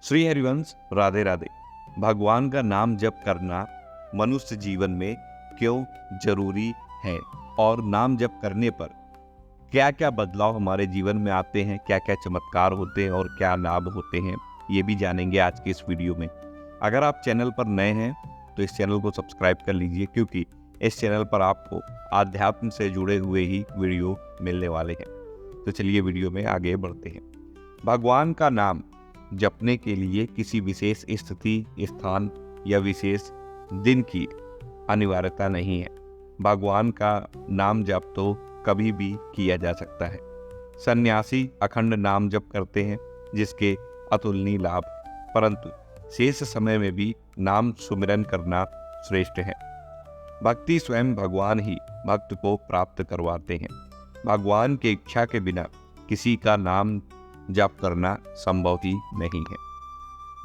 श्री हरिवंश राधे राधे। भगवान का नाम जप करना मनुष्य जीवन में क्यों जरूरी है और नाम जप करने पर क्या क्या बदलाव हमारे जीवन में आते हैं, क्या क्या चमत्कार होते हैं और क्या लाभ होते हैं, ये भी जानेंगे आज के इस वीडियो में। अगर आप चैनल पर नए हैं तो इस चैनल को सब्सक्राइब कर लीजिए, क्योंकि इस चैनल पर आपको आध्यात्म से जुड़े हुए ही वीडियो मिलने वाले हैं। तो चलिए वीडियो में आगे बढ़ते हैं। भगवान का नाम जपने के लिए किसी विशेष स्थिति, स्थान या विशेष दिन की अनिवार्यता नहीं है। भगवान का नाम जप तो कभी भी किया जा सकता है। सन्यासी अखंड नाम जप करते हैं जिसके अतुलनीय लाभ, परंतु शेष समय में भी नाम सुमिरन करना श्रेष्ठ है। भक्ति स्वयं भगवान ही भक्त को प्राप्त करवाते हैं। भगवान की इच्छा के बिना किसी का नाम जप करना संभव ही नहीं है।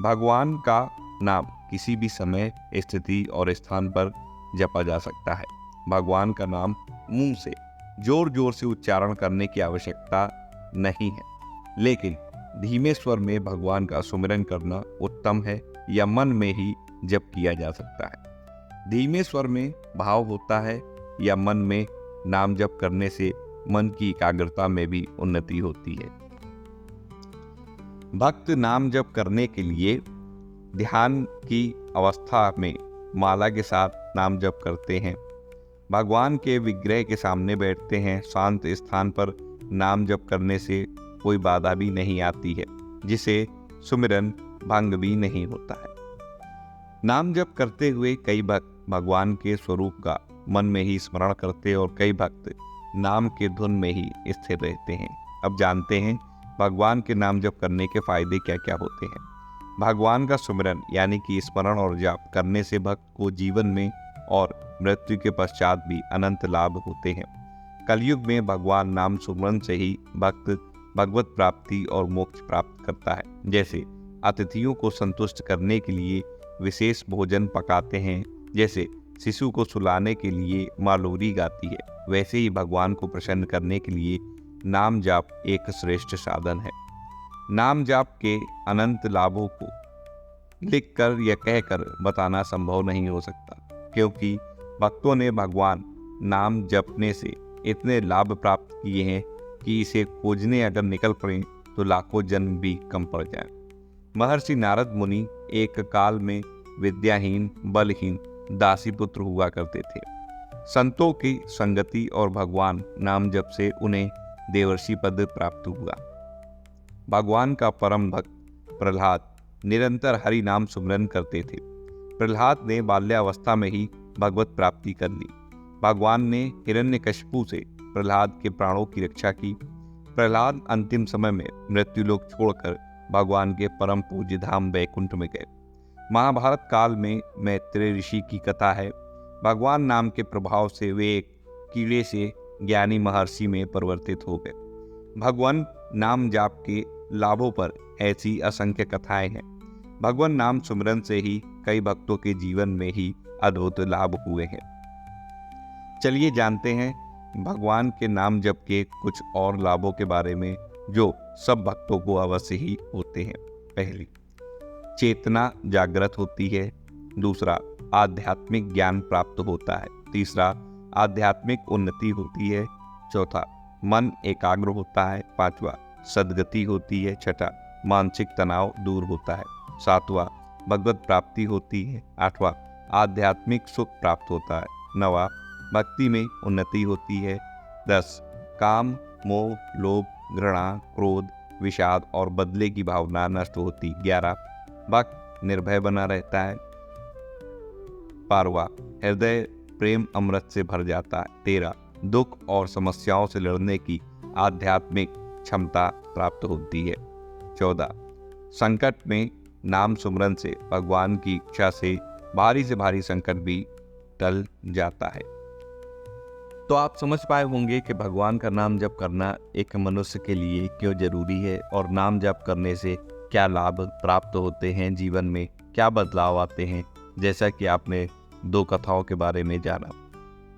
भगवान का नाम किसी भी समय, स्थिति और स्थान पर जपा जा सकता है। भगवान का नाम मुंह से जोर जोर से उच्चारण करने की आवश्यकता नहीं है, लेकिन धीमे स्वर में भगवान का सुमिरन करना उत्तम है या मन में ही जप किया जा सकता है। धीमे स्वर में भाव होता है या मन में नाम जप करने से मन की एकाग्रता में भी उन्नति होती है। भक्त नाम जप करने के लिए ध्यान की अवस्था में माला के साथ नाम जप करते हैं। भगवान के विग्रह के सामने बैठते हैं। शांत स्थान पर नाम जप करने से कोई बाधा भी नहीं आती है, जिसे सुमिरन भंग भी नहीं होता है। नाम जप करते हुए कई भक्त भगवान के स्वरूप का मन में ही स्मरण करते और कई भक्त नाम के धुन में ही स्थिर रहते हैं। अब जानते हैं भगवान के नाम जप करने के फायदे क्या क्या होते हैं। भगवान का सुमिरन यानी कि स्मरण और जाप करने से भक्त को जीवन में और मृत्यु के पश्चात भी अनंत लाभ होते हैं। कलयुग में भगवान नाम सुमिरन से ही भक्त भगवत प्राप्ति और मोक्ष प्राप्त करता है। जैसे अतिथियों को संतुष्ट करने के लिए विशेष भोजन पकाते हैं, जैसे शिशु को सुलाने के लिए माँ लोरी गाती है, वैसे ही भगवान को प्रसन्न करने के लिए नाम जाप एक श्रेष्ठ साधन है। नाम जाप के अनंत लाभों को लिखकर या कहकर बताना संभव नहीं हो सकता, क्योंकि भक्तों ने भगवान नाम जपने से इतने लाभ प्राप्त किए हैं कि इसे खोजने अगर निकल पड़े तो लाखों जन्म भी कम पड़ जाए। महर्षि नारद मुनि एक काल में विद्याहीन, बलहीन दासी पुत्र हुआ करते थे। संतों की संगति और भगवान नाम जप से उन्हें देवर्षि पद प्राप्त हुआ। भगवान का परम भक्त प्रहलाद निरंतर हरि नाम सुमिरन करते थे। प्रहलाद ने बाल्यावस्था में ही भगवत प्राप्ति कर ली। भगवान ने हिरण्यकशिपु से प्रहलाद के प्राणों की रक्षा की। प्रहलाद अंतिम समय में मृत्युलोक छोड़कर भगवान के परम पूज्य धाम वैकुंठ में गए। महाभारत काल में मैत्रेय ऋषि की कथा है। भगवान नाम के प्रभाव से वे एक कीड़े से ज्ञानी महर्षि में परिवर्तित हो गए। भगवान नाम जाप के लाभों पर ऐसी असंख्य कथाएं हैं। भगवान नाम सुमिरन से ही कई भक्तों के जीवन में ही अद्भुत लाभ हुए हैं। चलिए जानते हैं भगवान के नाम जप के कुछ और लाभों के बारे में, जो सब भक्तों को अवश्य ही होते हैं। पहली, चेतना जागृत होती है। दूसरा, आध्यात्मिक ज्ञान प्राप्त होता है। तीसरा, आध्यात्मिक उन्नति होती है। चौथा, मन एकाग्र होता है। पांचवा, सद्गति होती है। छठा, मानसिक तनाव दूर होता है। सातवां, भगवत प्राप्ति होती है। आठवां, आध्यात्मिक सुख प्राप्त होता है। नवा, भक्ति में उन्नति होती है। 10, काम, मोह, लोभ, घृणा, क्रोध, विषाद और बदले की भावना नष्ट होती। 11, भक्त निर्भय बना रहता है। 12, हृदय प्रेम अमृत से भर जाता है। 13, दुख और समस्याओं से लड़ने की आध्यात्मिक क्षमता प्राप्त होती है। 14, संकट में नाम सुमिरन से भगवान की इच्छा से भारी संकट भी टल जाता है। तो आप समझ पाए होंगे कि भगवान का नाम जप करना एक मनुष्य के लिए क्यों जरूरी है और नाम जप करने से क्या लाभ प्राप्त होते हैं, जीवन में क्या बदलाव आते हैं, जैसा कि आपने दो कथाओं के बारे में जाना।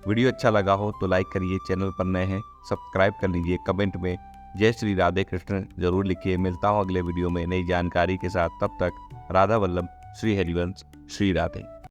वीडियो अच्छा लगा हो तो लाइक करिए, चैनल पर नए हैं सब्सक्राइब कर लीजिए, कमेंट में जय श्री राधे कृष्ण जरूर लिखिए। मिलता हूँ अगले वीडियो में नई जानकारी के साथ। तब तक राधा वल्लभ, श्री हरिवंश, श्री राधे।